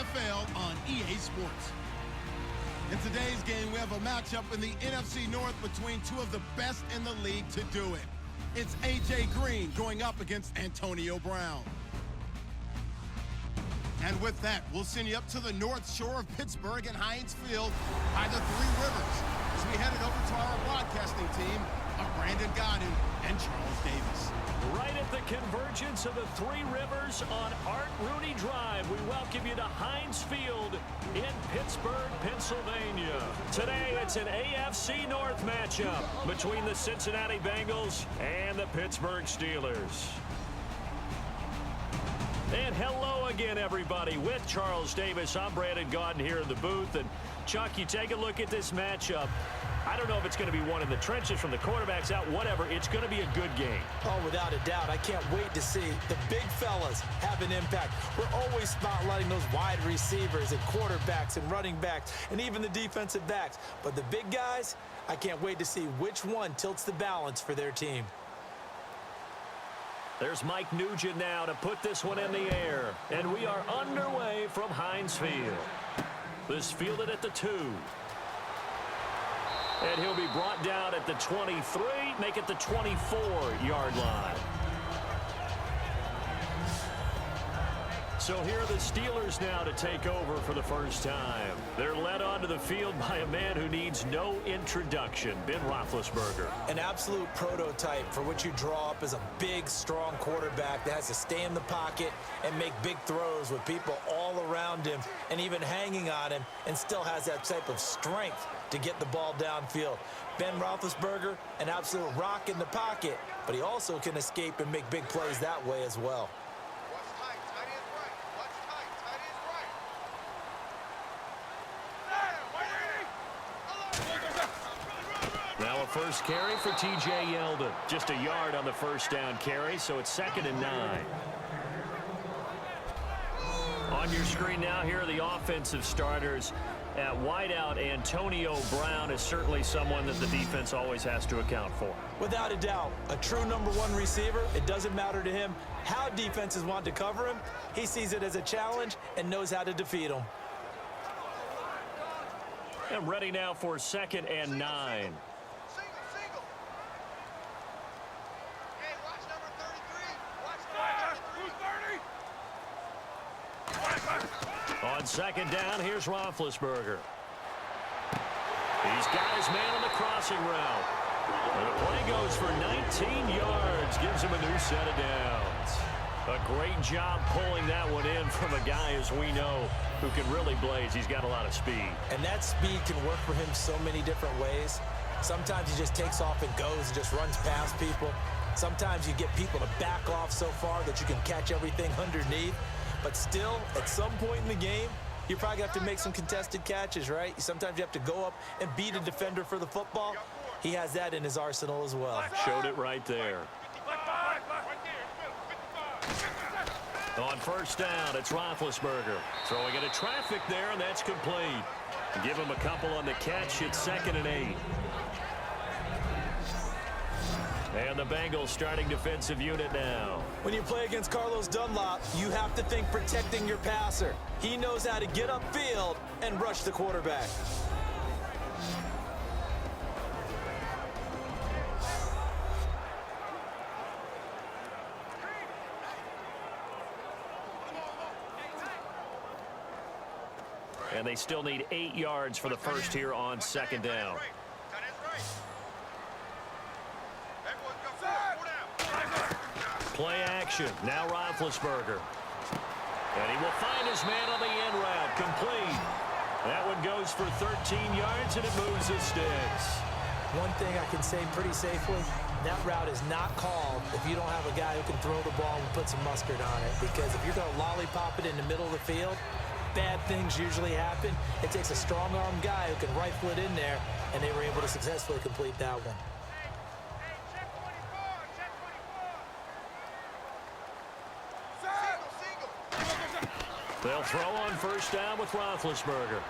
NFL on EA Sports. In today's game, we have a matchup in the NFC North between two of the best in the league to do it. It's A.J. Green going up against Antonio Brown. And with that, we'll send you up to the north shore of Pittsburgh and Heinz Field by the Three Rivers as we head it over to our broadcasting team of Brandon Godin and Charles Davis. Right at the convergence of the Three Rivers on Art Rooney Drive, we welcome you to Heinz Field in Pittsburgh, Pennsylvania. Today, it's an AFC North matchup between the Cincinnati Bengals and the Pittsburgh Steelers. And hello again, everybody. With Charles Davis, I'm Brandon Gaudin here in the booth. And, Chuck, you take a look at this matchup. I don't know if it's going to be one in the trenches from the quarterbacks out, whatever. It's going to be a good game. Oh, without a doubt. I can't wait to see the big fellas have an impact. We're always spotlighting those wide receivers and quarterbacks and running backs and even the defensive backs. But the big guys, I can't wait to see which one tilts the balance for their team. There's Mike Nugent now to put this one in the air. And we are underway from Heinz Field. This fielded at the 2. And he'll be brought down at the 23, make it the 24-yard line. So here are the Steelers now to take over for the first time. They're led onto the field by a man who needs no introduction, Ben Roethlisberger. An absolute prototype for what you draw up as a big, strong quarterback that has to stay in the pocket and make big throws with people all around him and even hanging on him, and still has that type of strength to get the ball downfield. Ben Roethlisberger, an absolute rock in the pocket, but he also can escape and make big plays that way as well. Now a first carry for T.J. Yeldon. Just a yard on the first down carry, so it's 2nd and 9. On your screen now, here are the offensive starters. At wideout, Antonio Brown is certainly someone that the defense always has to account for. Without a doubt, a true #1 receiver. It doesn't matter to him how defenses want to cover him. He sees it as a challenge and knows how to defeat them. And ready now for 2nd and 9. On 2nd down, here's Roethlisberger. He's got his man on the crossing route. And the play goes for 19 yards, gives him a new set of downs. A great job pulling that one in from a guy, as we know, who can really blaze. He's got a lot of speed. And that speed can work for him so many different ways. Sometimes he just takes off and goes and just runs past people. Sometimes you get people to back off so far that you can catch everything underneath. But still, at some point in the game, you probably have to make some contested catches, right? Sometimes you have to go up and beat a defender for the football. He has that in his arsenal as well. Showed it right there. On 1st down, it's Roethlisberger. Throwing into traffic there, and that's complete. Give him a couple on the catch. It's 2nd and 8. And the Bengals starting defensive unit now. When you play against Carlos Dunlop, you have to think protecting your passer. He knows how to get upfield and rush the quarterback. And they still need 8 yards for the first here on 2nd down. Play action. Now Roethlisberger. And he will find his man on the end route. Complete. That one goes for 13 yards, and it moves his sticks. One thing I can say pretty safely, that route is not called if you don't have a guy who can throw the ball and put some mustard on it. Because if you're going to lollipop it in the middle of the field, bad things usually happen. It takes a strong-arm guy who can rifle it in there, and they were able to successfully complete that one. They'll throw on 1st down with Roethlisberger.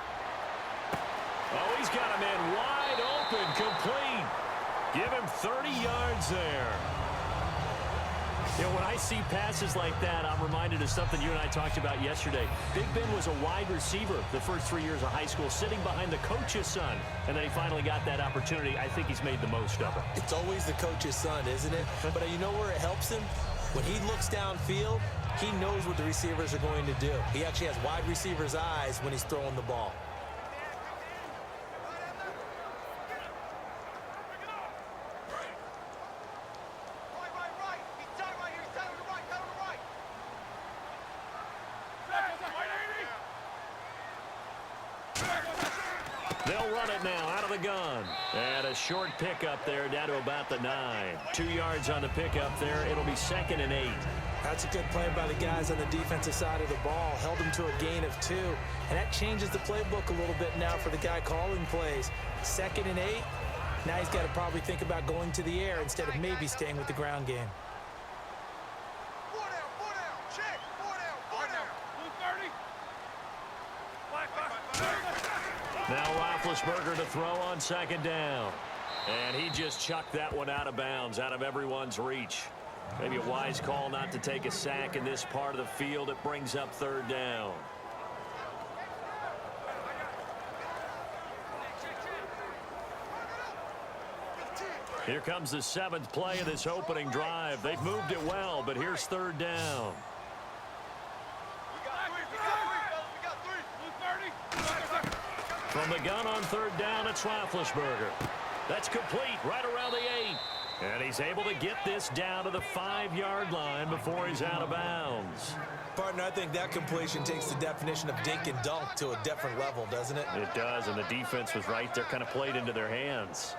Oh, he's got a man wide open, complete. Give him 30 yards there. You know, when I see passes like that, I'm reminded of something you and I talked about yesterday. Big Ben was a wide receiver the first 3 years of high school, sitting behind the coach's son. And then he finally got that opportunity. I think he's made the most of it. It's always the coach's son, isn't it? But you know where it helps him? When he looks downfield, he knows what the receivers are going to do. He actually has wide receivers' eyes when he's throwing the ball. They'll run it now out of the gun. And a short pickup there down to about the 9. 2 yards on the pickup there. It'll be 2nd and 8. That's a good play by the guys on the defensive side of the ball. Held him to a gain of 2. And that changes the playbook a little bit now for the guy calling plays. 2nd and 8. Now he's got to probably think about going to the air instead of maybe staying with the ground game. Now Roethlisberger to throw on 2nd down. And he just chucked that one out of bounds, out of everyone's reach. Maybe a wise call not to take a sack in this part of the field. It brings up 3rd down. Here comes the 7th play of this opening drive. They've moved it well, but here's 3rd down. From the gun on 3rd down, it's Roethlisberger. That's complete right around the 8. And he's able to get this down to the 5-yard line before he's out of bounds. Partner, I think that completion takes the definition of dink and dunk to a different level, doesn't it? It does, and the defense was right there, kind of played into their hands.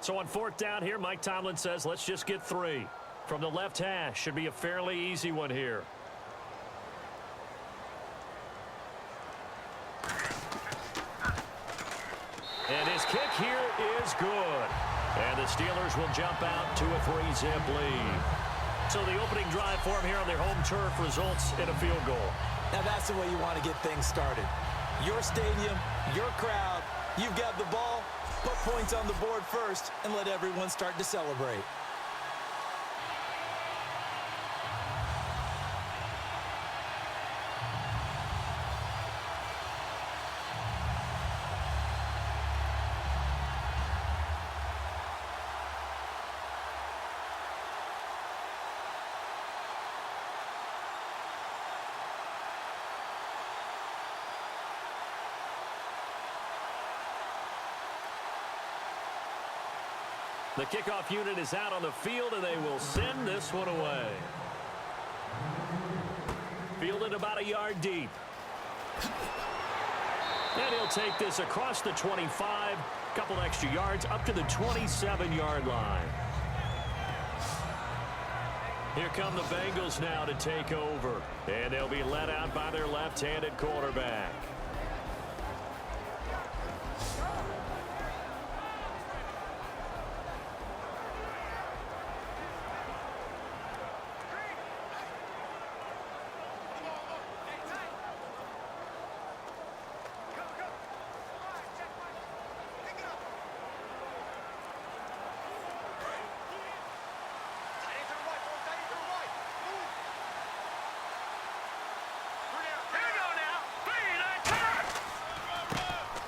So on 4th down here, Mike Tomlin says, let's just get 3. From the left hash, should be a fairly easy one here. And his kick here is good. And the Steelers will jump out to a 3-zip lead. So the opening drive for him here on their home turf results in a field goal. Now that's the way you want to get things started. Your stadium, your crowd, you've got the ball, put points on the board first, and let everyone start to celebrate. The kickoff unit is out on the field, and they will send this one away. Fielded about a yard deep. And he'll take this across the 25, couple extra yards, up to the 27-yard line. Here come the Bengals now to take over, and they'll be led out by their left-handed quarterback.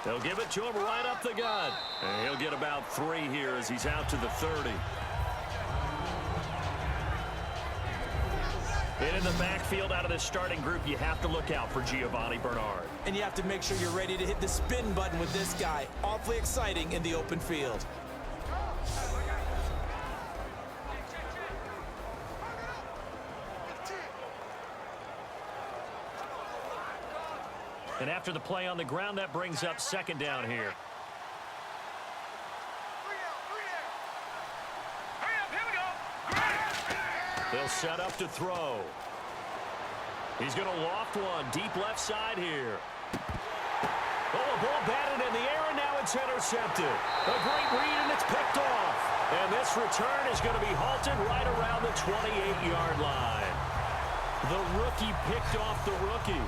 They'll give it to him right up the gut. And he'll get about 3 here as he's out to the 30. And in the backfield out of the starting group, you have to look out for Giovanni Bernard. And you have to make sure you're ready to hit the spin button with this guy. Awfully exciting in the open field. And after the play on the ground, that brings up 2nd down here. They'll set up to throw. He's going to loft one deep left side here. Oh, a ball batted in the air, and now it's intercepted. A great read, and it's picked off. And this return is going to be halted right around the 28-yard line. The rookie picked off the rookie.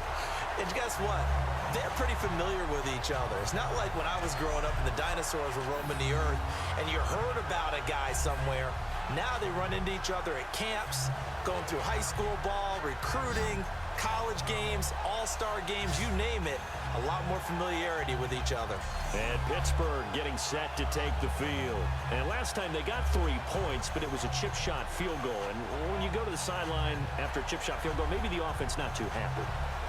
And guess what? They're pretty familiar with each other. It's not like when I was growing up and the dinosaurs were roaming the earth and you heard about a guy somewhere. Now they run into each other at camps, going through high school ball, recruiting, college games, all-star games, you name it. A lot more familiarity with each other. And Pittsburgh getting set to take the field. And last time they got 3 points, but it was a chip shot field goal. And when you go to the sideline after a chip shot field goal, maybe the offense not too happy.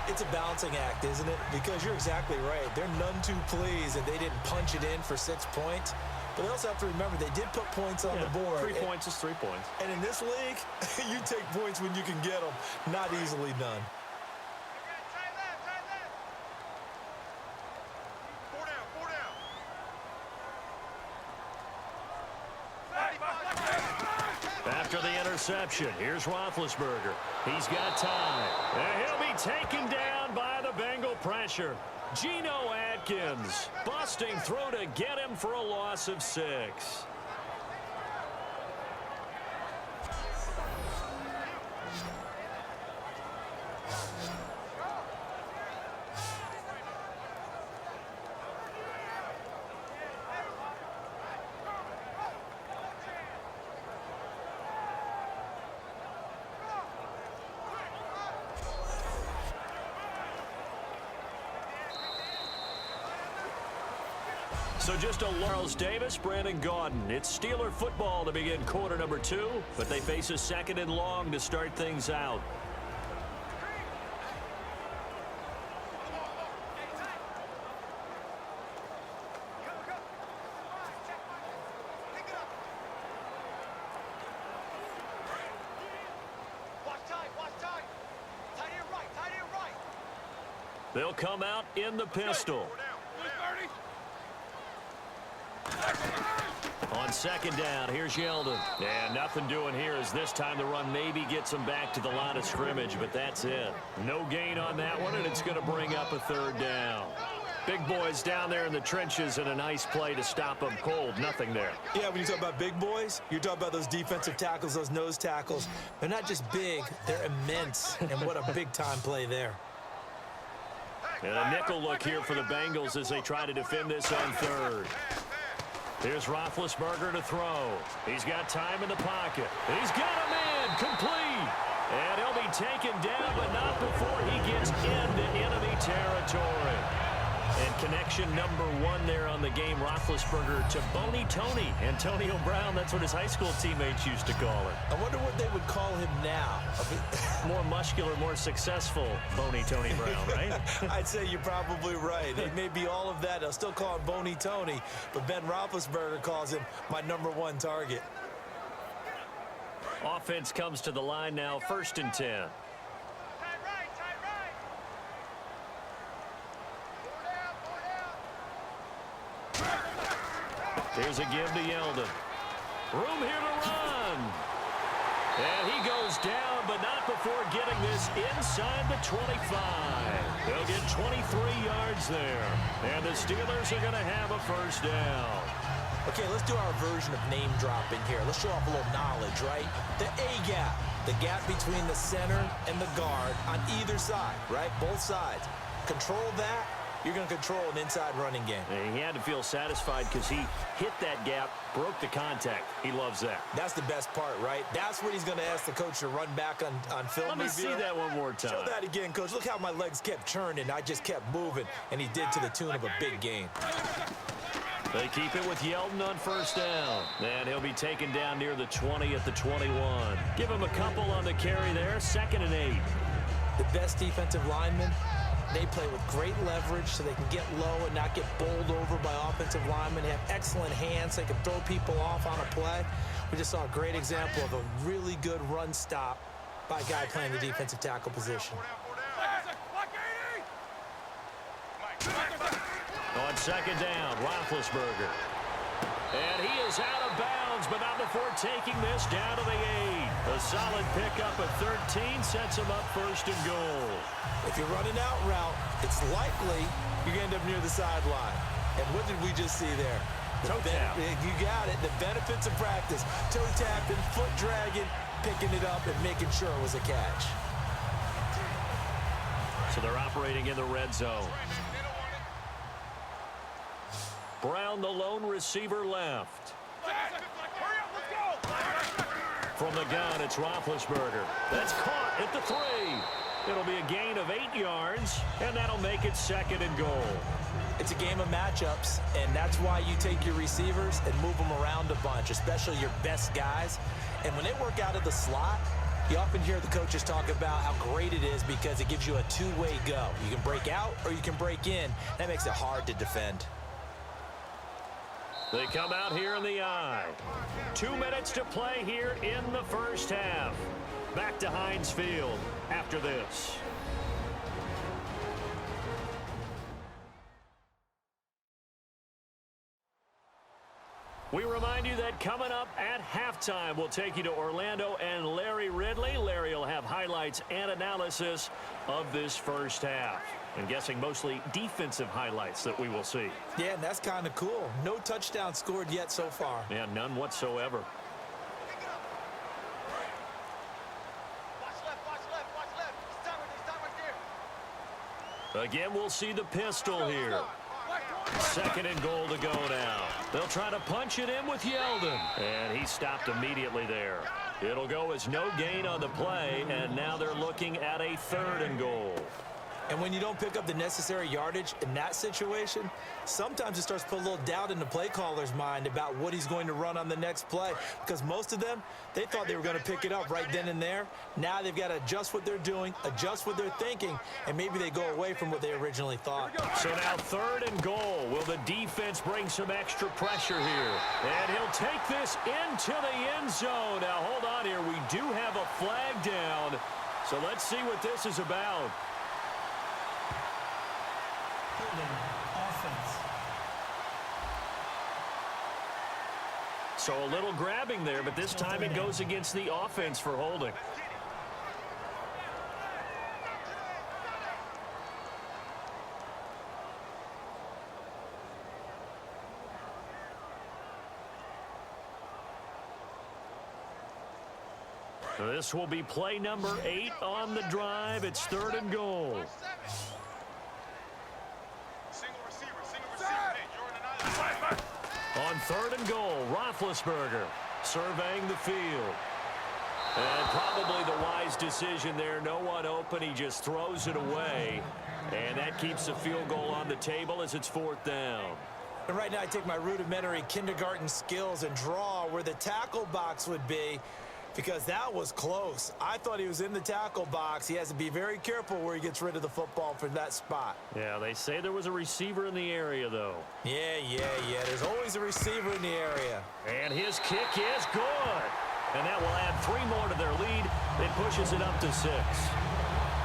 It's a balancing act, isn't it? Because you're exactly right. They're none too pleased that they didn't punch it in for 6 points. But they also have to remember they did put points on the board. 3 points is 3 points. And in this league, you take points when you can get them. Not easily done. After the interception, here's Roethlisberger. He's got time. And he'll be taken down by the Bengal pressure. Geno Atkins busting through to get him for a loss of 6. So just a Charles Davis, Brandon Gaudin. It's Steeler football to begin quarter number 2, but they face a 2nd and long to start things out. They'll come out in the pistol. On 2nd down, here's Yeldon. And nothing doing here as this time the run maybe gets them back to the line of scrimmage, but that's it. No gain on that one, and it's going to bring up a 3rd down. Big boys down there in the trenches and a nice play to stop them cold. Nothing there. Yeah, when you talk about big boys, you're talking about those defensive tackles, those nose tackles. They're not just big, they're immense, and what a big-time play there. And a nickel look here for the Bengals as they try to defend this on 3rd. Here's Roethlisberger to throw. He's got time in the pocket. He's got a man complete. And he'll be taken down, but not before he gets into enemy territory. And connection number 1 there on the game, Roethlisberger to Boney Tony. Antonio Brown, that's what his high school teammates used to call it. I wonder what they would call him now. More muscular, more successful Boney Tony Brown, right? I'd say you're probably right. It may be all of that. They'll still call him Boney Tony, but Ben Roethlisberger calls him my number 1 target. Offense comes to the line now, 1st and 10. Here's a give to Yeldon. Room here to run. And he goes down, but not before getting this inside the 25. They'll get 23 yards there. And the Steelers are going to have a 1st down. Okay, let's do our version of name dropping here. Let's show off a little knowledge, right? The A-gap, the gap between the center and the guard on either side, right? Both sides. Control that. You're going to control an inside running game. And he had to feel satisfied because he hit that gap, broke the contact. He loves that. That's the best part, right? That's what he's going to ask the coach to run back on film Let me review. see that one more time. Show that again, coach. Look how my legs kept churning. I just kept moving, and he did to the tune of a big gain. They keep it with Yeldon on 1st down. And he'll be taken down near the 20 at the 21. Give him a couple on the carry there. 2nd and 8. The best defensive linemen, they play with great leverage so they can get low and not get bowled over by offensive linemen. They have excellent hands. They can throw people off on a play. We just saw a great example of a really good run stop by a guy playing the defensive tackle position. On 2nd down, Roethlisberger. And he is out of bounds, but not before taking this down to the 8. A solid pickup at 13 sets him up 1st and goal. If you're running out route, it's likely you're going to end up near the sideline. And what did we just see there? Toe tap. You got it. The benefits of practice. Toe tapping, foot dragging, picking it up, and making sure it was a catch. So they're operating in the red zone. Brown, the lone receiver, left. From the gun, it's Roethlisberger. That's caught at the 3. It'll be a gain of 8 yards, and that'll make it 2nd and goal. It's a game of matchups, and that's why you take your receivers and move them around a bunch, especially your best guys. And when they work out of the slot, you often hear the coaches talk about how great it is because it gives you a two-way go. You can break out or you can break in. That makes it hard to defend. They come out here in the I. 2 minutes to play here in the first half. Back to Heinz Field after this. We remind you that coming up at halftime, we'll take you to Orlando and Larry Ridley. Larry will have highlights and analysis of this first half. I'm guessing mostly defensive highlights that we will see. Yeah, and that's kind of cool. No touchdown scored yet so far. Yeah, none whatsoever. Again, we'll see the pistol here. 2nd and goal to go now. They'll try to punch it in with Yeldon. And he stopped immediately there. It'll go as no gain on the play, and now they're looking at a 3rd and goal. And when you don't pick up the necessary yardage in that situation, sometimes it starts to put a little doubt in the play caller's mind about what he's going to run on the next play. Because most of them, they thought they were going to pick it up right then and there. Now they've got to adjust what they're doing, adjust what they're thinking, and maybe they go away from what they originally thought. So now 3rd and goal. Will the defense bring some extra pressure here? And he'll take this into the end zone. Now hold on here. We do have a flag down. So let's see what this is about. Offense. So a little grabbing there, but this time it goes against the offense for holding. This will be play number 8 on the drive. It's 3rd and goal. On 3rd and goal, Roethlisberger surveying the field. And probably the wise decision there. No one open. He just throws it away. And that keeps the field goal on the table as it's 4th down. And right now I take my rudimentary kindergarten skills and draw where the tackle box would be, because that was close. I thought he was in the tackle box. He has to be very careful where he gets rid of the football from that spot. Yeah, they say there was a receiver in the area, though. Yeah. There's always a receiver in the area. And his kick is good. And that will add 3 more to their lead. It pushes it up to 6.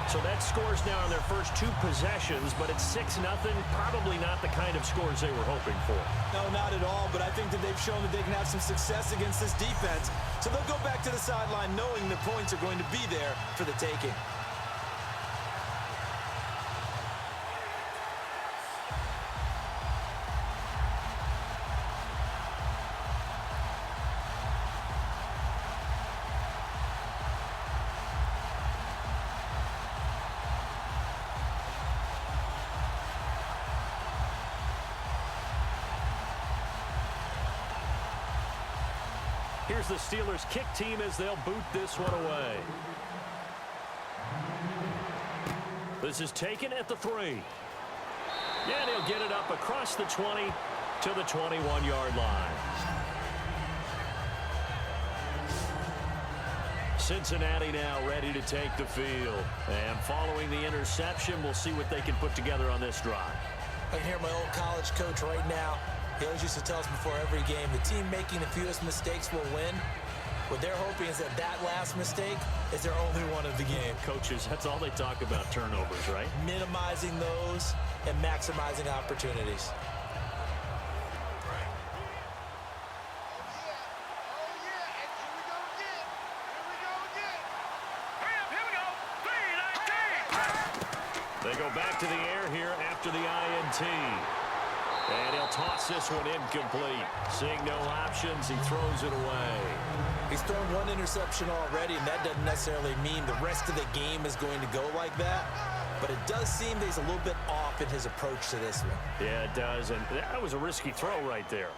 So that scores now on their first 2 possessions, but it's 6-0. Probably not the kind of scores they were hoping for. No, not at all, but I think that they've shown that they can have some success against this defense. So they'll go back to the sideline knowing the points are going to be there for the taking. Here's the Steelers kick team as they'll boot this one away. This is taken at the 3. And he'll get it up across the 20 to the 21-yard line. Cincinnati now ready to take the field. And following the interception, we'll see what they can put together on this drive. I can hear my old college coach right now. He always used to tell us before every game, the team making the fewest mistakes will win. What they're hoping is that that last mistake is their only one of the game. Coaches, that's all they talk about, turnovers, right? Minimizing those and maximizing opportunities. They go back to the air here after the INT. And he'll toss this one incomplete. Seeing no options, he throws it away. He's thrown 1 interception already, and that doesn't necessarily mean the rest of the game is going to go like that. but it does seem that he's a little bit off in his approach to this one. Yeah, it does, and that was a risky throw right there.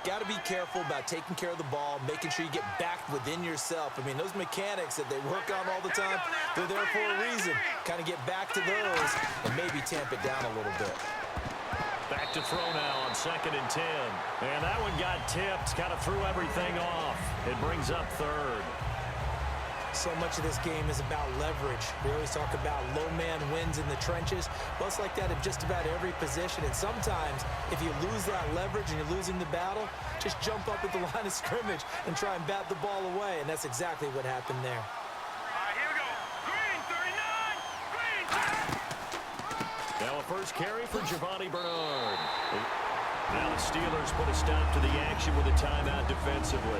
Got to be careful about taking care of the ball, making sure you get back within yourself. I mean, those mechanics that they work on all the time, they're there for a reason. Kind of get back to those and maybe tamp it down a little bit. Back to throw now on 2nd and 10. And that one got tipped, kind of threw everything off. It brings up 3rd. So much of this game is about leverage. We always talk about low man wins in the trenches. Well, it's like that in just about every position. And sometimes, if you lose that leverage and you're losing the battle, just jump up at the line of scrimmage and try and bat the ball away. And that's exactly what happened there. All right, here we go. Green, 39. Green. Now a first carry for Giovanni Bernard. Now the Steelers put a stop to the action with a timeout defensively.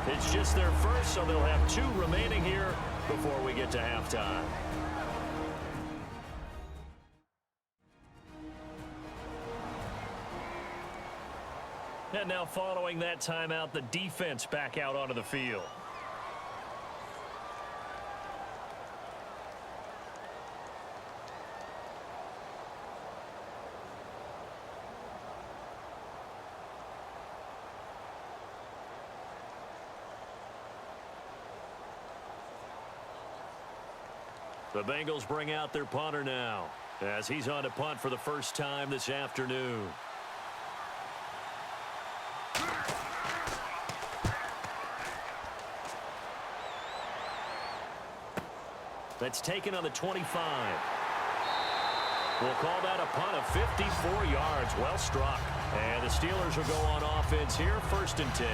It's just their first, so they'll have 2 remaining here before we get to halftime. And now following that timeout, the defense back out onto the field. The Bengals bring out their punter now as he's on to punt for the first time this afternoon. That's taken on the 25. We'll call that a punt of 54 yards. Well struck. And the Steelers will go on offense here, 1st and 10.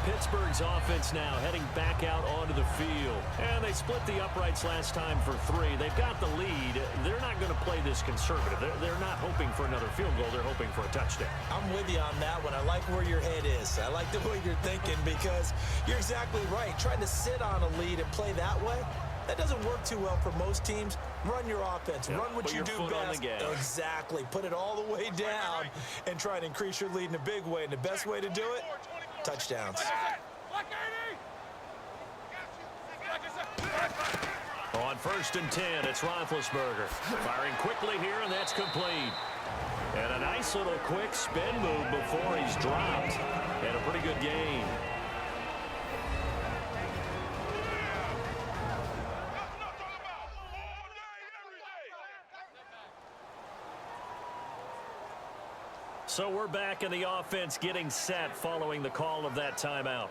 Pittsburgh's offense now heading back out onto the field. And they split the uprights last time for 3. They've got the lead. They're not going to play this conservative. They're not hoping for another field goal. They're hoping for a touchdown. I'm with you on that one. I like where your head is. I like the way you're thinking because you're exactly right. Trying to sit on a lead and play that way, that doesn't work too well for most teams. Run your offense. Yep. Run what Put you your do foot on best. the gas. Exactly. Put it all the way down and try and increase your lead in a big way. And the best way to do it, touchdowns. On 1st and 10, it's Roethlisberger. Firing quickly here, and that's complete. And a nice little quick spin move before he's dropped. And a pretty good gain. So we're back in the offense getting set following the call of that timeout.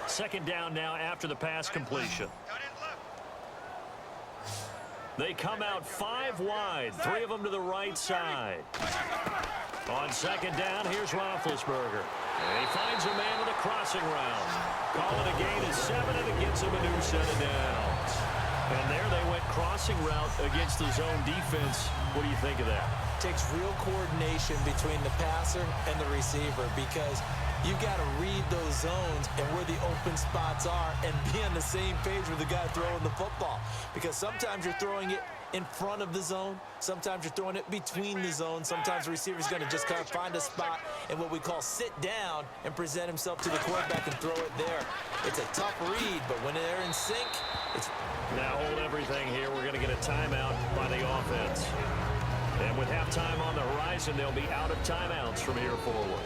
Second down now after the pass completion. They come out 5 wide, 3 of them to the right side. On 2nd down, here's Roethlisberger. And he finds a man with a crossing route. Call it a gain of 7, and it gets him a new set of downs. And there they went crossing route against the zone defense. What do you think of that? Takes real coordination between the passer and the receiver because you've got to read those zones and where the open spots are and be on the same page with the guy throwing the football. Because sometimes you're throwing it in front of the zone. Sometimes you're throwing it between the zones. Sometimes the receiver's going to just kind of find a spot and what we call sit down and present himself to the quarterback and throw it there. It's a tough read, but when they're in sync, it's... Now hold everything here. We're going to get a timeout by the offense. And with halftime on the horizon, they'll be out of timeouts from here forward.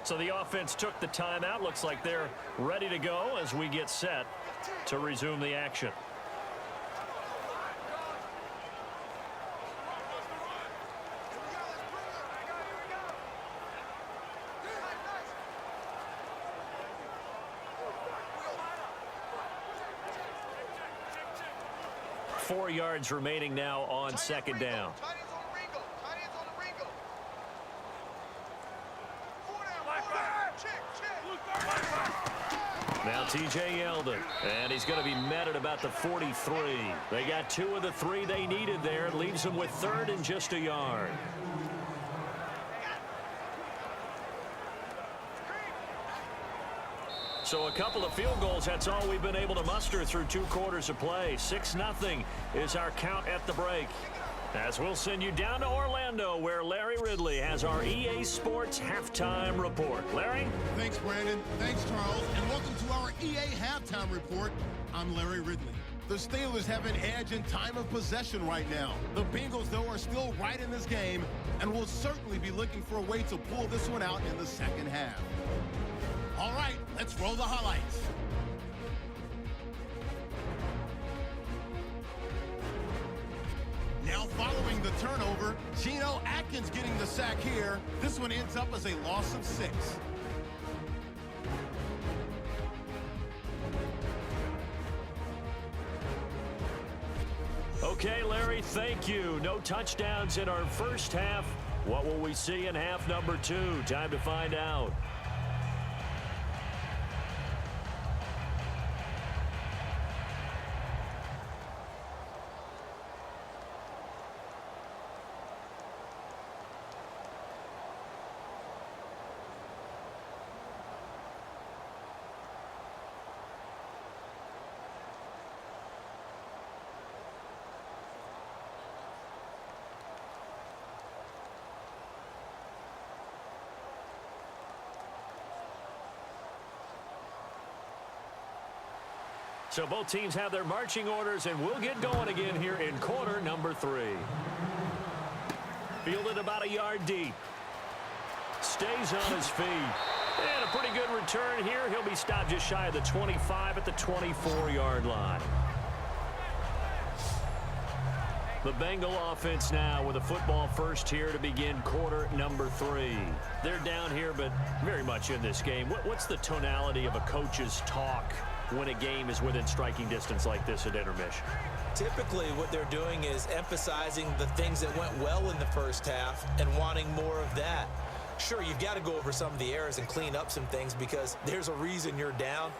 So the offense took the timeout. Looks like they're ready to go as we get set to resume the action. Four yards remaining now on 2nd down. Now T.J. Yeldon, and he's going to be met at about the 43. They got 2 of the 3 they needed there. It leaves them with 3rd and just a yard. So a couple of field goals, that's all we've been able to muster through 2 quarters of play. 6-0 is our count at the break. As we'll send you down to Orlando, where Larry Ridley has our EA Sports Halftime Report. Larry? Thanks, Brandon. Thanks, Charles. And welcome to our EA Halftime Report. I'm Larry Ridley. The Steelers have an edge in time of possession right now. The Bengals, though, are still right in this game and will certainly be looking for a way to pull this one out in the second half. All right, let's roll the highlights. Now following the turnover, Geno Atkins getting the sack here. This one ends up as a loss of 6. Okay, Larry, thank you. No touchdowns in our first half. What will we see in half number 2? Time to find out. So both teams have their marching orders, and we'll get going again here in quarter number 3. Fielded about a yard deep. Stays on his feet. And a pretty good return here. He'll be stopped just shy of the 25 at the 24-yard line. The Bengal offense now with a football first here to begin quarter number 3. They're down here, but very much in this game. What's the tonality of a coach's talk when a game is within striking distance like this at intermission? Typically, what they're doing is emphasizing the things that went well in the first half and wanting more of that. Sure, you've got to go over some of the errors and clean up some things because there's a reason you're down.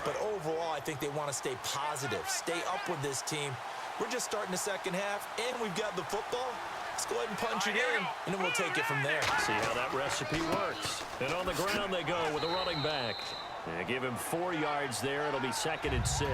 But overall, I think they want to stay positive, stay up with this team. We're just starting the second half, and we've got the football. Let's go ahead and punch it in, and then we'll take it from there. See how that recipe works. And on the ground they go with a running back. They give him 4 yards there. It'll be 2nd and 6.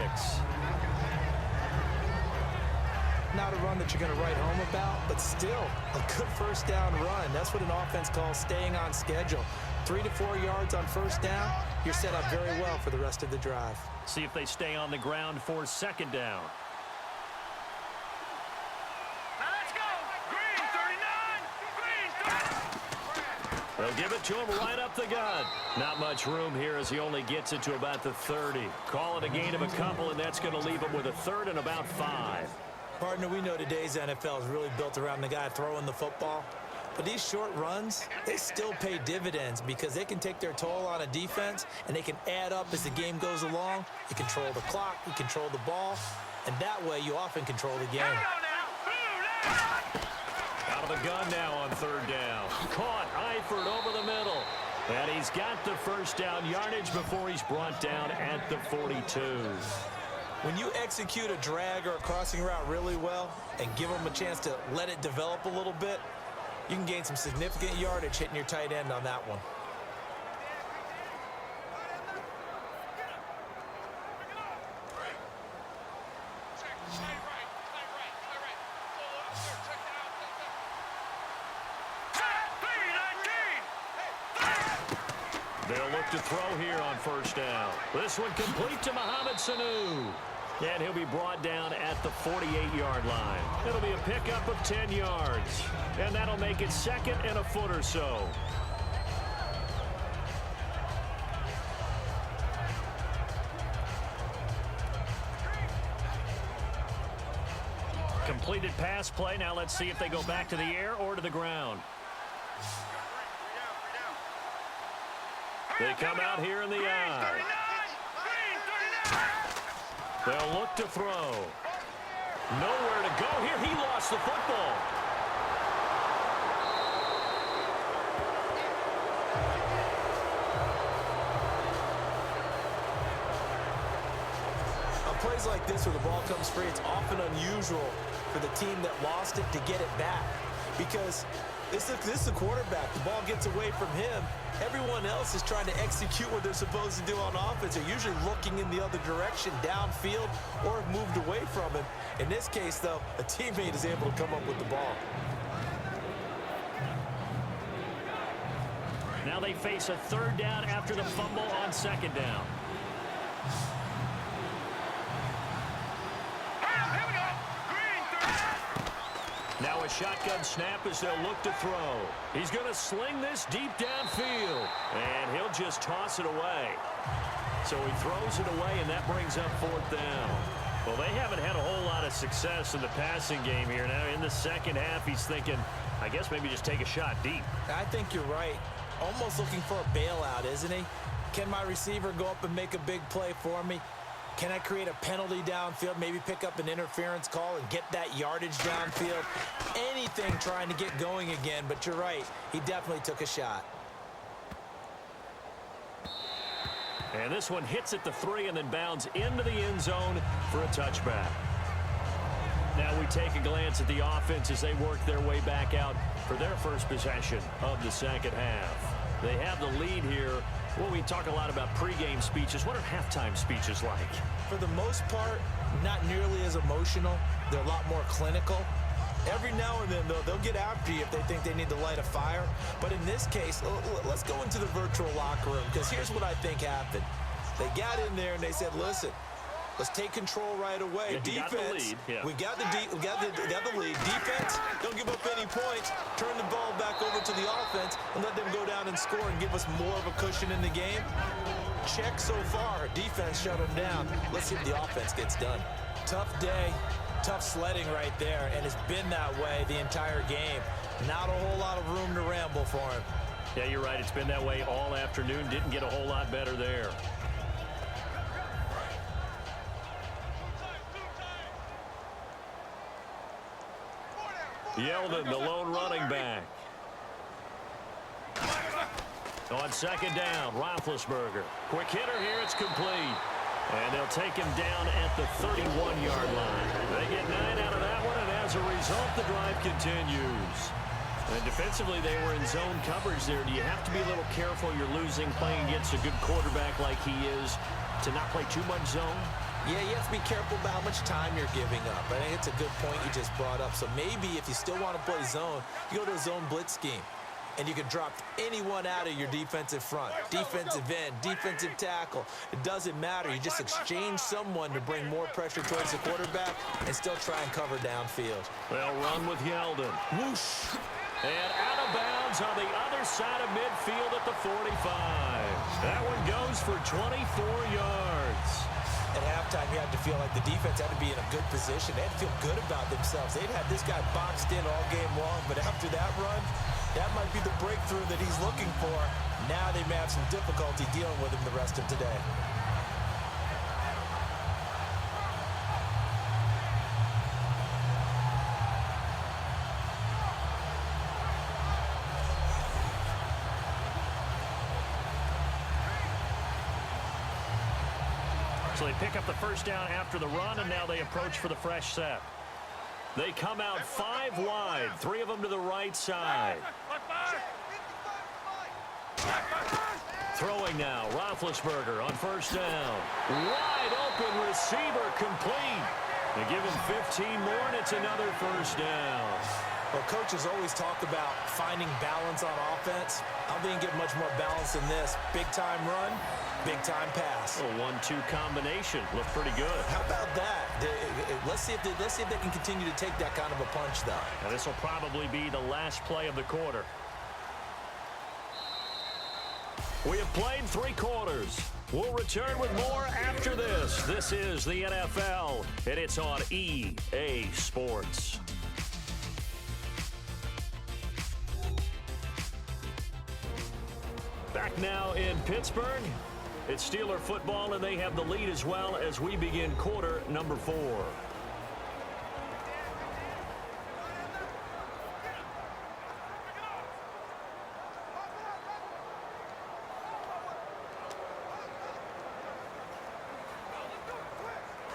Not a run that you're going to write home about, but still a good first down run. That's what an offense calls staying on schedule. 3 to 4 yards on first down, you're set up very well for the rest of the drive. See if they stay on the ground for 2nd down. Now let's go. Green 39. Green 30. They'll give it to him right up the gut. Not much room here as he only gets it to about the 30. Call it a gain of a couple, and that's going to leave him with a 3rd and about 5. Partner, we know today's NFL is really built around the guy throwing the football. But these short runs, they still pay dividends because they can take their toll on a defense, and they can add up as the game goes along. You control the clock, you control the ball, and that way you often control the game. Out of the gun now on 3rd down. Caught Eifert over the middle. And he's got the first down yardage before he's brought down at the 42. When you execute a drag or a crossing route really well and give them a chance to let it develop a little bit, you can gain some significant yardage hitting your tight end on that one. They'll look to throw here on 1st down. This one complete to Mohamed Sanu. And he'll be brought down at the 48-yard line. It'll be a pickup of 10 yards. And that'll make it 2nd and a foot or so. Completed pass play. Now let's see if they go back to the air or to the ground. They come out here in the eye. They'll look to throw. Nowhere to go here. He lost the football. On plays like this where the ball comes free, it's often unusual for the team that lost it to get it back because This is the quarterback. The ball gets away from him. Everyone else is trying to execute what they're supposed to do on offense. They're usually looking in the other direction, downfield, or have moved away from him. In this case, though, a teammate is able to come up with the ball. Now they face a third down after the fumble on second down. Here we go. Green 30. Now a shotgun snap as they'll look to throw. He's going to sling this deep downfield, and he'll just toss it away. So he throws it away, and that brings up fourth down. Well, they haven't had a whole lot of success in the passing game here. Now in the second half, he's thinking, I guess maybe just take a shot deep. I think you're right. Almost looking for a bailout, isn't he? Can my receiver go up and make a big play for me? Can I create a penalty downfield, maybe pick up an interference call and get that yardage downfield? Anything trying to get going again, but you're right. He definitely took a shot. And this one hits at the 3 and then bounds into the end zone for a touchback. Now we take a glance at the offense as they work their way back out for their first possession of the second half. They have the lead here. Well, we talk a lot about pregame speeches. What are halftime speeches like? For the most part, not nearly as emotional. They're a lot more clinical. Every now and then, though, they'll get after you if they think they need to light a fire. But in this case, let's go into the virtual locker room, because here's what I think happened. They got in there and they said, listen, let's take control right away. Yeah, Defense, we got the lead. Defense, don't give up any points. Turn the ball back over to the offense and let them go down and score and give us more of a cushion in the game. Check so far. Defense shut them down. Let's see if the offense gets done. Tough day, tough sledding right there, and it's been that way the entire game. Not a whole lot of room to ramble for him. Yeah, you're right. It's been that way all afternoon. Didn't get a whole lot better there. Yeldon, the lone running back. On second down, Roethlisberger. Quick hitter here, it's complete. And they'll take him down at the 31-yard line. They get 9 out of that one, and as a result, the drive continues. And defensively, they were in zone coverage there. Do you have to be a little careful? You're losing, playing against a good quarterback like he is, to not play too much zone? Yeah, you have to be careful about how much time you're giving up. I think it's a good point you just brought up. So maybe if you still want to play zone, you go to a zone blitz scheme. And you can drop anyone out of your defensive front. Defensive end, defensive tackle. It doesn't matter. You just exchange someone to bring more pressure towards the quarterback and still try and cover downfield. They'll run with Yeldon. Whoosh! And out of bounds on the other side of midfield at the 45. That one goes for 24 yards. At halftime, you had to feel like the defense had to be in a good position. They had to feel good about themselves. They'd had this guy boxed in all game long, but after that run, that might be the breakthrough that he's looking for. Now they may have some difficulty dealing with him the rest of today. So they pick up the first down after the run, and now they approach for the fresh set. They come out 5 wide, 3 of them to the right side. Throwing now, Roethlisberger on first down. Wide open receiver complete. They give him 15 more, and it's another first down. Well, coaches always talk about finding balance on offense. I don't think you get much more balance than this. Big-time run, big-time pass. A 1-2 combination. Looked pretty good. How about that? Let's see if they can continue to take that kind of a punch, though. Now, this will probably be the last play of the quarter. We have played 3 quarters. We'll return with more after this. This is the NFL, and it's on EA Sports. Back now in Pittsburgh. It's Steeler football, and they have the lead as well as we begin quarter number 4.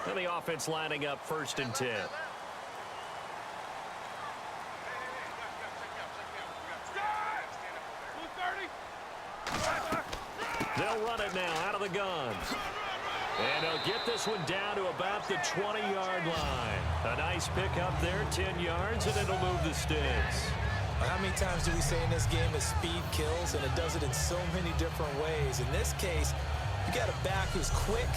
And the offense lining up 1st and 10. They'll run it now out of the gun. And they'll get this one down to about the 20-yard line. A nice pickup there, 10 yards, and it'll move the sticks. How many times do we say in this game that speed kills, and it does it in so many different ways? In this case, you got a back who's quick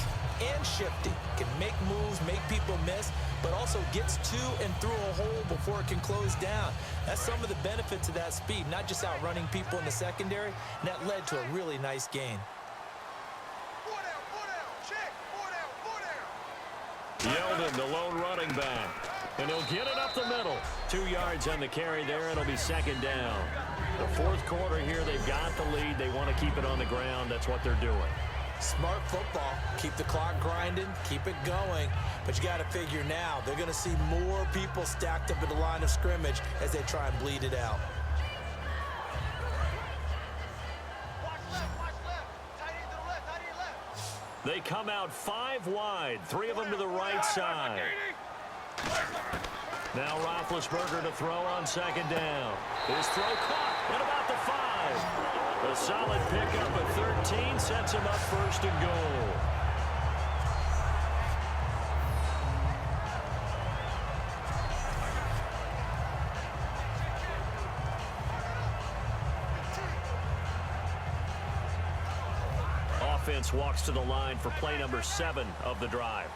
and shifty, can make moves, make people miss, but also gets to and through a hole before it can close down. That's some of the benefits of that speed, not just outrunning people in the secondary, and that led to a really nice gain. Yeldon, the lone running back. And he'll get it up the middle. 2 yards on the carry there, and it'll be second down. The fourth quarter here, they've got the lead. They want to keep it on the ground. That's what they're doing. Smart football. Keep the clock grinding, keep it going. But you got to figure now, they're going to see more people stacked up at the line of scrimmage as they try and bleed it out. They come out 5 wide, 3 of them to the right side. Now Roethlisberger to throw on second down. His throw caught at about the 5. A solid pickup at 13 sets him up first and goal. Offense walks to the line for play number 7 of the drive.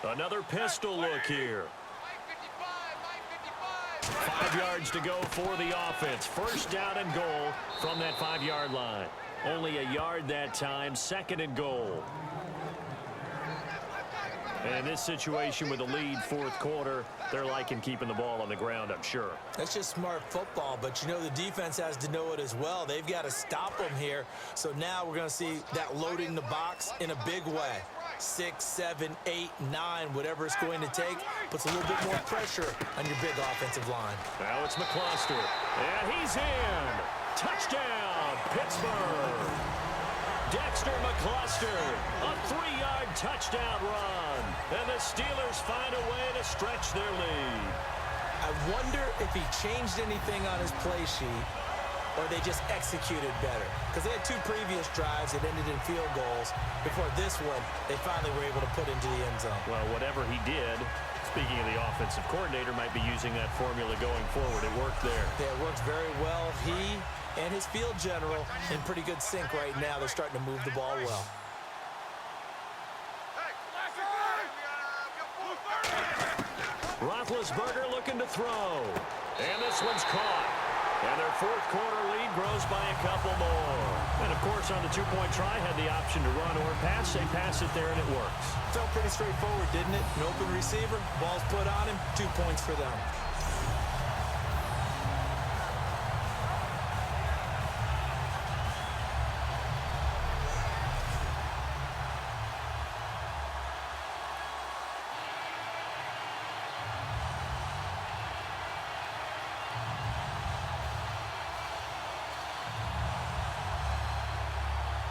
Another pistol look here. 5 yards to go for the offense. First down and goal from that 5-yard line. Only a yard that time, second and goal. And this situation with a lead fourth quarter, they're liking keeping the ball on the ground, I'm sure. That's just smart football, but you know the defense has to know it as well. They've got to stop them here. So now we're going to see that loading the box in a big way. 6, 7, 8, 9, whatever it's going to take, puts a little bit more pressure on your big offensive line. Now it's McCluster. And he's in. Touchdown, Pittsburgh. Dexter McCluster, a 3-yard touchdown run. And the Steelers find a way to stretch their lead. I wonder if he changed anything on his play sheet or they just executed better. Because they had 2 previous drives that ended in field goals. Before this one, they finally were able to put into the end zone. Well, whatever he did, speaking of the offensive coordinator, might be using that formula going forward. It worked there. Yeah, it works very well. He and his field general in pretty good sync right now. They're starting to move the ball well. Roethlisberger looking to throw. And this one's caught. And their fourth quarter lead grows by a couple more. And, of course, on the 2-point try, had the option to run or pass. They pass it there, and it works. Felt pretty straightforward, didn't it? An open receiver, ball's put on him, 2 points for them.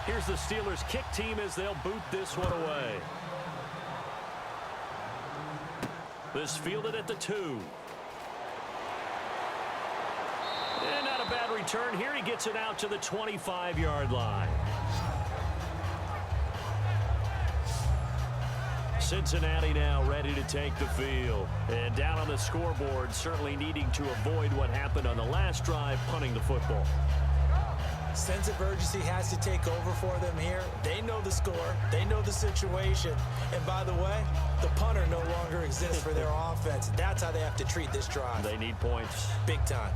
Here's the Steelers' kick team as they'll boot this one away. This fielded at the 2. And not a bad return here. He gets it out to the 25-yard line. Cincinnati now ready to take the field. And down on the scoreboard, certainly needing to avoid what happened on the last drive, punting the football. Sense of urgency has to take over for them here. They know the score. They know the situation. And by the way, the punter no longer exists for their offense. That's how they have to treat this drive. They need points. Big time.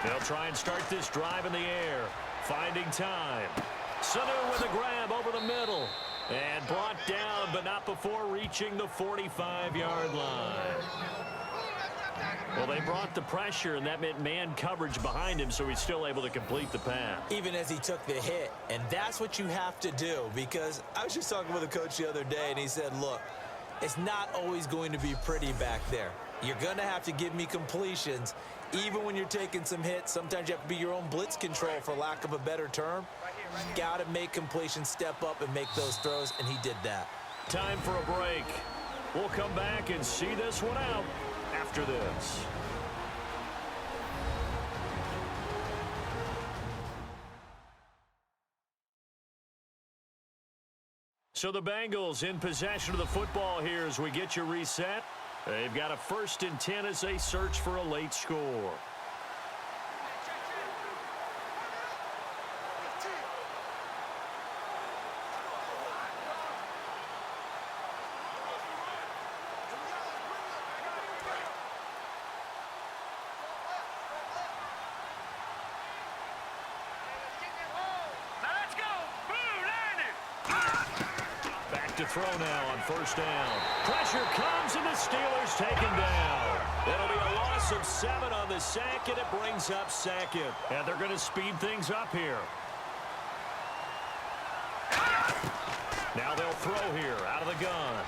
They'll try and start this drive in the air. Finding time. Sanu with a grab over the middle. And brought down, but not before reaching the 45-yard line. Well, they brought the pressure, and that meant man coverage behind him, so he's still able to complete the pass. Even as he took the hit. And that's what you have to do, because I was just talking with a coach the other day, and he said, look, it's not always going to be pretty back there. You're going to have to give me completions, Even when you're taking some hits, sometimes you have to be your own blitz control, for lack of a better term. Got to make completion, step up, and make those throws, and he did that. Time for a break. We'll come back and see this one out after this. So the Bengals in possession of the football here as we get you reset. They've got a 1st and 10 as they search for a late score. To throw now on 1st down. Pressure comes and the Steelers take him down. It'll be a loss of 7 on the sack, and it brings up 2nd. And they're going to speed things up here. Now they'll throw here out of the gun.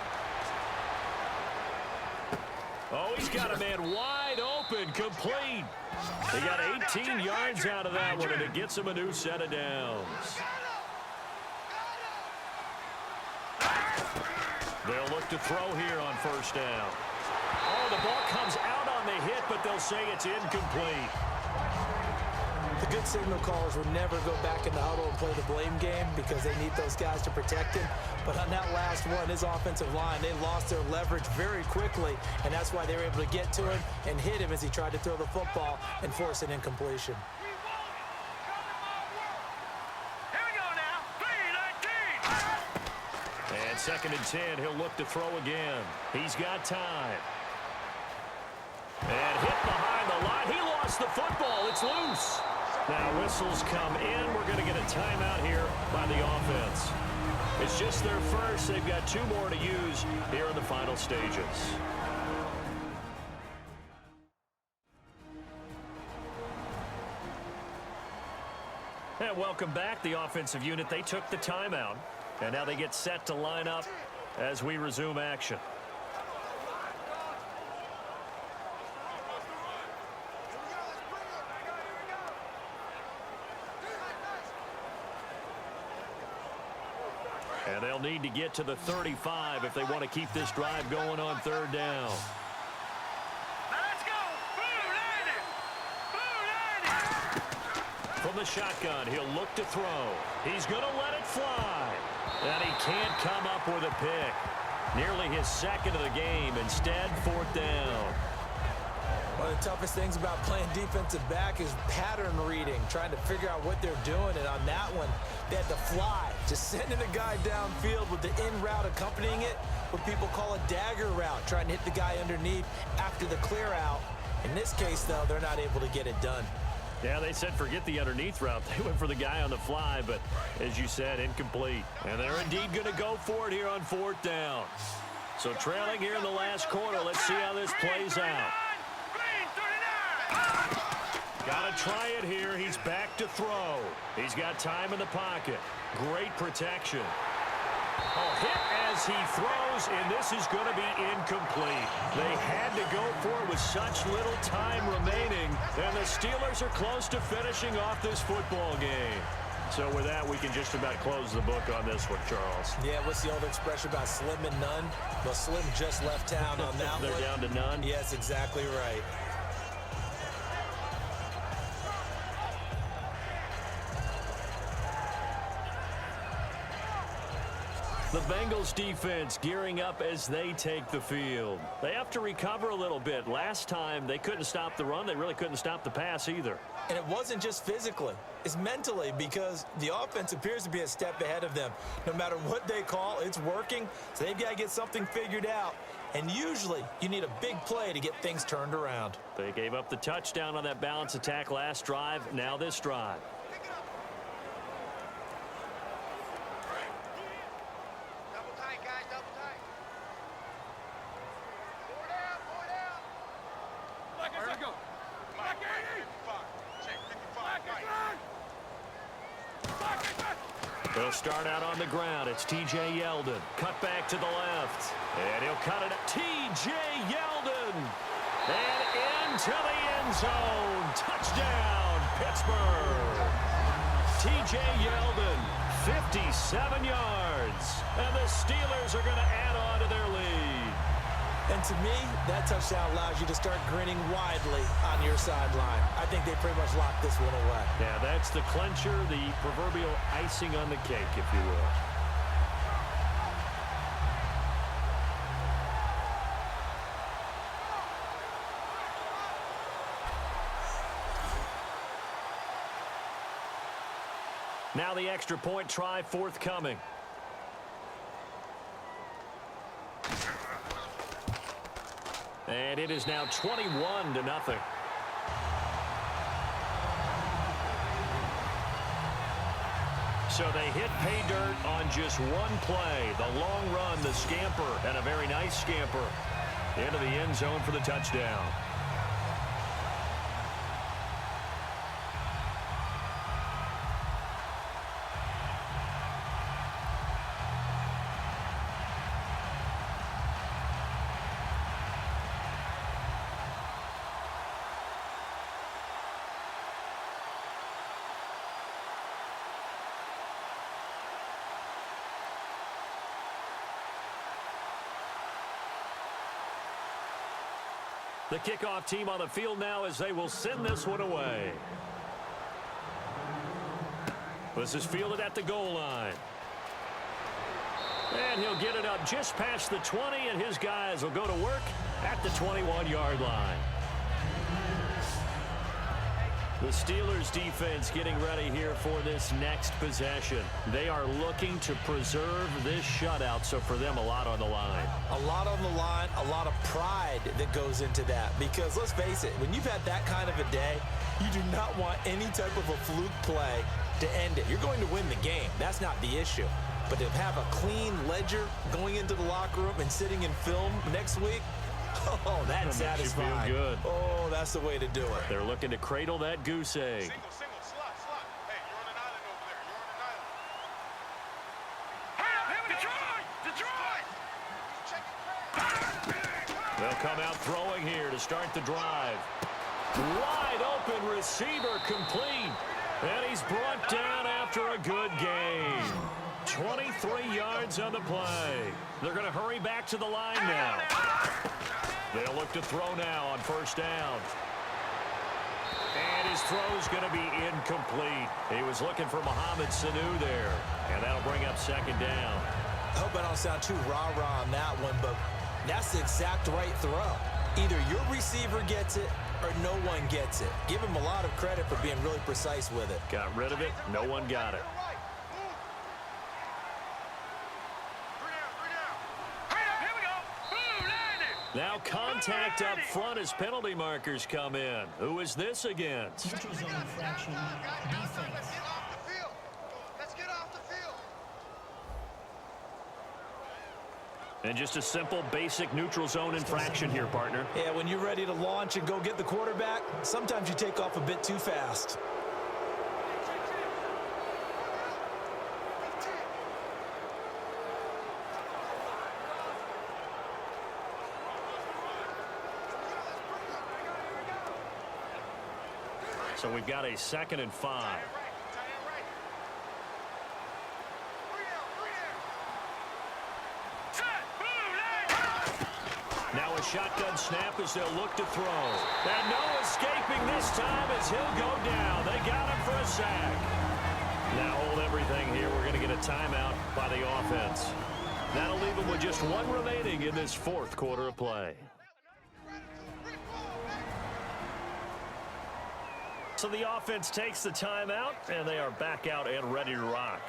Oh, he's got a man wide open, complete. He got 18 yards out of that one, and it gets him a new set of downs. They'll look to throw here on 1st down. Oh, the ball comes out on the hit, but they'll say it's incomplete. The good signal callers will never go back in the huddle and play the blame game because they need those guys to protect him. But on that last one, his offensive line, they lost their leverage very quickly, and that's why they were able to get to him and hit him as he tried to throw the football and force an incompletion. And 2nd and 10, he'll look to throw again. He's got time. And hit behind the line. He lost the football. It's loose. Now whistles come in. We're going to get a timeout here by the offense. It's just their first. They've got 2 more to use here in the final stages. And welcome back. The offensive unit, they took the timeout. And now they get set to line up as we resume action. And they'll need to get to the 35 if they want to keep this drive going on 3rd down. From the shotgun, he'll look to throw. He's going to let it fly. And he can't come up with a pick. Nearly his 2nd of the game. Instead, 4th down. One of the toughest things about playing defensive back is pattern reading, trying to figure out what they're doing. And on that one, they had to fly, just sending a guy downfield with the in route accompanying it, what people call a dagger route, trying to hit the guy underneath after the clear out. In this case, though, they're not able to get it done. Yeah, they said forget the underneath route. They went for the guy on the fly, but as you said, incomplete. And they're indeed going to go for it here on 4th down. So trailing here in the last quarter. Let's see how this plays out. Got to try it here. He's back to throw. He's got time in the pocket. Great protection. Oh, hit as he throws, and this is going to be incomplete. They had to go for it with such little time remaining, and the Steelers are close to finishing off this football game. So with that, we can just about close the book on this one, Charles. Yeah, what's the old expression about slim and none? Well, Slim just left town on that one. They're down to none? Yes, exactly right. The Bengals defense gearing up as they take the field. They have to recover a little bit. Last time, they couldn't stop the run. They really couldn't stop the pass either. And it wasn't just physically. It's mentally, because the offense appears to be a step ahead of them. No matter what they call, it's working. So they've got to get something figured out. And usually, you need a big play to get things turned around. They gave up the touchdown on that balance attack last drive. Now this drive. They'll start out on the ground. It's T.J. Yeldon. Cut back to the left. And he'll cut it up. T.J. Yeldon. And into the end zone. Touchdown, Pittsburgh. T.J. Yeldon, 57 yards. And the Steelers are going to add on to their lead. And to me, that touchdown allows you to start grinning widely on your sideline. I think they pretty much locked this one away. Yeah, that's the clincher, the proverbial icing on the cake, if you will. Now the extra point try forthcoming. And it is now 21-0. So they hit pay dirt on just one play. The long run, the scamper, and a very nice scamper into the end zone for the touchdown. The kickoff team on the field now as they will send this one away. This is fielded at the goal line. And he'll get it up just past the 20, and his guys will go to work at the 21-yard line. The Steelers defense getting ready here for this next possession. They are looking to preserve this shutout, so for them, a lot on the line. A lot on the line, a lot of pride that goes into that. Because let's face it, when you've had that kind of a day, you do not want any type of a fluke play to end it. You're going to win the game. That's not the issue. But to have a clean ledger going into the locker room and sitting in film next week, oh, that's satisfying. Makes you feel good. Oh, that's the way to do it. They're looking to cradle that goose egg. Single, slot. Hey, you're on an island over there. You're on an island. Detroit! They'll come out throwing here to start the drive. Wide open receiver complete. And he's brought down after a good game. 23 yards on the play. They're going to hurry back to the line now. They'll look to throw now on first down. And his throw's going to be incomplete. He was looking for Mohamed Sanu there. And that'll bring up second down. I hope I don't sound too rah-rah on that one, but that's the exact right throw. Either your receiver gets it or no one gets it. Give him a lot of credit for being really precise with it. Got rid of it. No one got it. Now contact up front as penalty markers come in. Who is this against? Neutral zone infraction, defense. Let's get off the field. And just a simple, basic neutral zone infraction here, partner. Yeah, when you're ready to launch and go get the quarterback, sometimes you take off a bit too fast. So we've got a 2nd and 5. Now a shotgun snap as they'll look to throw. And no escaping this time as he'll go down. They got him for a sack. Now hold everything here. We're going to get a timeout by the offense. That'll leave them with just one remaining in this 4th quarter of play. So the offense takes the timeout, and they are back out and ready to rock.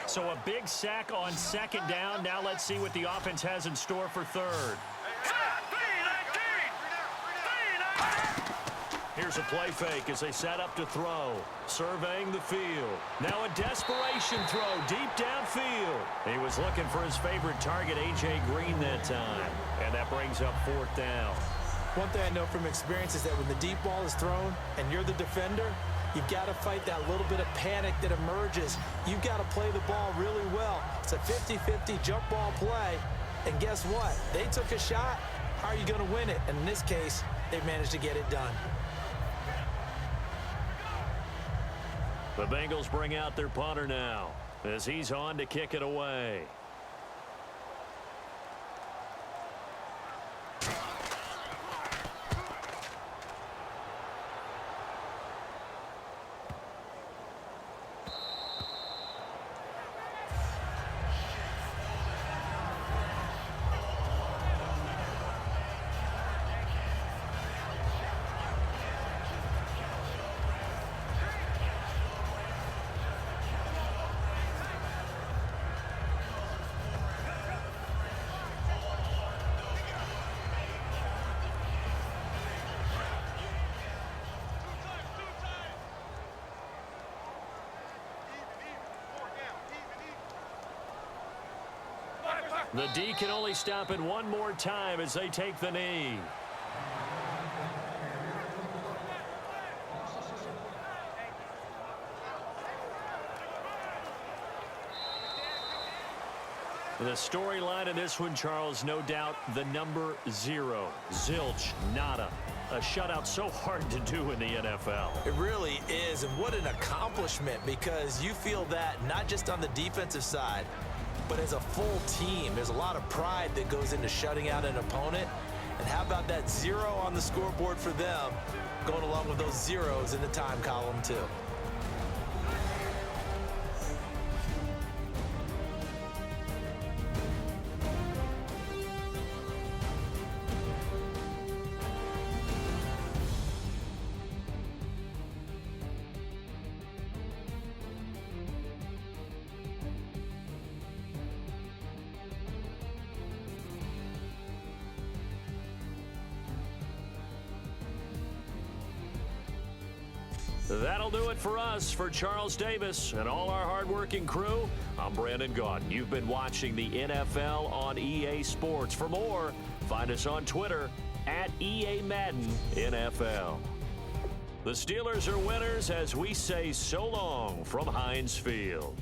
So a big sack on 2nd down. Now let's see what the offense has in store for 3rd. Here's a play fake as they set up to throw. Surveying the field. Now a desperation throw deep downfield. He was looking for his favorite target, A.J. Green, that time. And that brings up 4th down. One thing I know from experience is that when the deep ball is thrown and you're the defender, you've got to fight that little bit of panic that emerges. You've got to play the ball really well. It's a 50-50 jump ball play. And guess what? They took a shot. How are you going to win it? And in this case, they managed to get it done. The Bengals bring out their punter now as he's on to kick it away. The D can only stop it one more time as they take the knee. The storyline in this one, Charles, no doubt the number 0. Zilch, nada. A shutout so hard to do in the NFL. It really is, and what an accomplishment, because you feel that not just on the defensive side, but as a full team. There's a lot of pride that goes into shutting out an opponent. And how about that 0 on the scoreboard for them, going along with those zeros in the time column too. That'll do it for us. For Charles Davis and all our hardworking crew, I'm Brandon Gaudin. You've been watching the NFL on EA Sports. For more, find us on Twitter at EA Madden NFL. The Steelers are winners as we say so long from Heinz Field.